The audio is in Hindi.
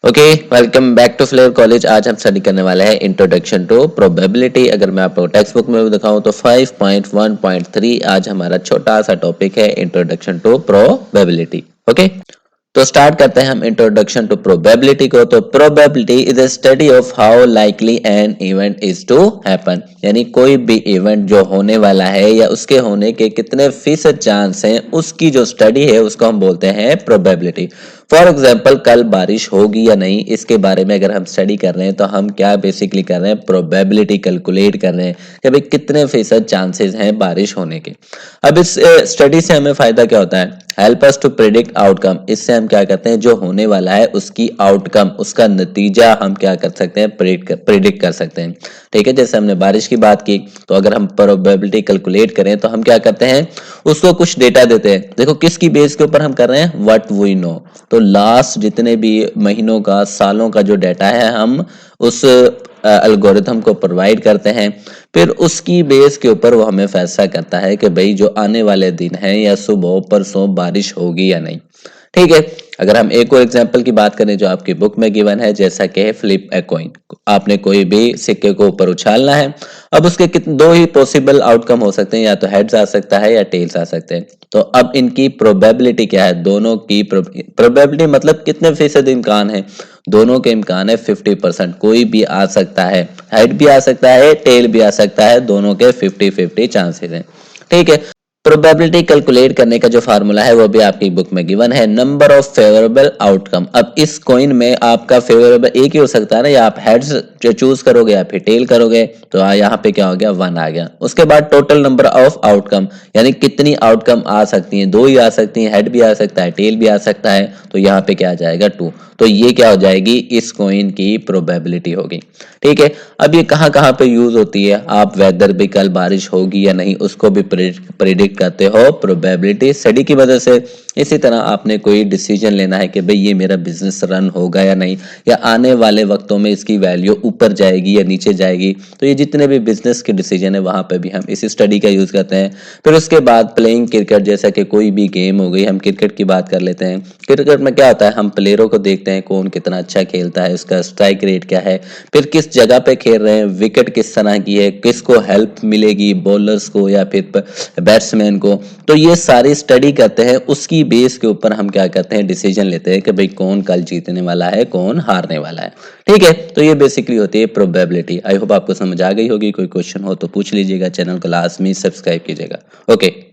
Okay, welcome back to Flair college. आज हम स्टडी करने वाले हैं इंट्रोडक्शन टू प्रोबेबिलिटी। अगर मैं आपको टेक्स्ट बुक में भी दिखाऊं तो 5.1.3 आज हमारा छोटा सा टॉपिक है इंट्रोडक्शन टू प्रोबेबिलिटी। ओके, तो स्टार्ट करते हैं हम इंट्रोडक्शन टू प्रोबेबिलिटी को। तो probability is a study of how likely an event is to happen, यानी कोई भी इवेंट जो होने वाला है या उसके होने के कितने फीसद चांस हैं, उसकी जो स्टडी है उसको हम बोलते हैं प्रोबेबिलिटी। फॉर एग्जाम्पल, कल बारिश होगी या नहीं, इसके बारे में अगर हम स्टडी कर रहे हैं तो हम क्या बेसिकली कर रहे हैं, प्रोबेबिलिटी कैलकुलेट कर रहे हैं कि भाई कितने फीसद चांसेस हैं बारिश होने के। अब इस स्टडी से हमें फायदा क्या होता है, help us to predict outcome. इससे हम क्या करते हैं, जो होने वाला है उसकी आउटकम, उसका नतीजा हम क्या कर सकते हैं, प्रिडिक्ट कर सकते हैं। ठीक है, जैसे हमने बारिश की बात की, तो अगर हम प्रोबेबिलिटी कैलकुलेट करें तो हम क्या करते हैं, उसको कुछ डेटा देते हैं। देखो किसकी बेस के ऊपर हम कर रहे हैं, व्हाट वी नो। तो लास्ट जितने भी महीनों का, सालों का जो डेटा है, हम उस एल्गोरिथम को प्रोवाइड करते हैं। फिर उसकी बेस के ऊपर वो हमें फैसला करता है कि भाई जो आने वाले दिन है या सुबह परसों बारिश होगी या नहीं। ठीक है, अगर हम एक और एग्जांपल की बात करें जो आपकी बुक में गिवन है, जैसा कि फ्लिप ए कॉइन, आपने कोई भी सिक्के को ऊपर उछालना है। अब उसके दो ही पॉसिबल आउटकम हो सकते हैं, या तो हेड्स आ सकता है या टेल्स आ सकते हैं। तो अब इनकी प्रोबेबिलिटी क्या है, दोनों की प्रोबेबिलिटी मतलब कितने फीसद इम्कान है, दोनों के इम्कान है 50%। कोई भी आ सकता है, हेड भी आ सकता है, टेल भी आ सकता है, दोनों के 50-50 चांसेस हैं। ठीक है, प्रोबेबिलिटी कैलकुलेट करने का जो फार्मूला है वो भी आपकी बुक में गिवन है, नंबर ऑफ फेवरेबल आउटकम। अब इस कॉइन में आपका फेवरेबल एक ही हो सकता है ना, या आप हेड्स जो चूज करोगे या फिर टेल करोगे, तो यहाँ पे क्या हो गया, 1 आ गया। उसके बाद टोटल नंबर ऑफ आउटकम, यानी कितनी आउटकम आ सकती हैं, 2 ही आ सकती हैं, हेड भी आ सकता है, टेल भी आ सकता है, तो यहाँ पे क्या आ जाएगा, 2। तो ये क्या हो जाएगी, इस कॉइन की प्रोबेबिलिटी होगी। ठीक है, अब ये कहाँ कहाँ पे यूज होती है, आप वेदर भी कल बारिश होगी या नहीं उसको भी प्रिडिक्ट करते हो प्रोबेबिलिटी स्टडी की वजह से। इसी तरह आपने कोई डिसीजन लेना है कि भाई ये मेरा बिजनेस रन होगा या नहीं, या आने वाले वक्तों में इसकी वैल्यू ऊपर जाएगी या नीचे जाएगी, तो ये जितने भी बिजनेस के डिसीजन है वहां पे भी हम इसी स्टडी का यूज करते हैं। फिर उसके बाद प्लेइंग क्रिकेट, जैसा कि कोई भी गेम हो गई, हम क्रिकेट की बात कर लेते हैं। क्रिकेट में क्या होता है, हम प्लेयरों को देखते हैं कौन कितना अच्छा खेलता है, उसका स्ट्राइक रेट क्या है, फिर किस जगह पे खेल रहे हैं, विकेट किस तरह की है, किसको हेल्प मिलेगी, बॉलर्स को या फिर बैट्समैन को। तो ये सारी स्टडी करते हैं, उसकी बेस के ऊपर हम क्या करते हैं, डिसीजन लेते हैं कि भाई कौन कल जीतने वाला है, कौन हारने वाला है। ठीक है, तो ये बेसिकली होती है प्रोबेबिलिटी। आई होप आपको समझ आ गई होगी। कोई क्वेश्चन हो तो पूछ लीजिएगा, चैनल को लाजमी सब्सक्राइब कीजिएगा। ओके।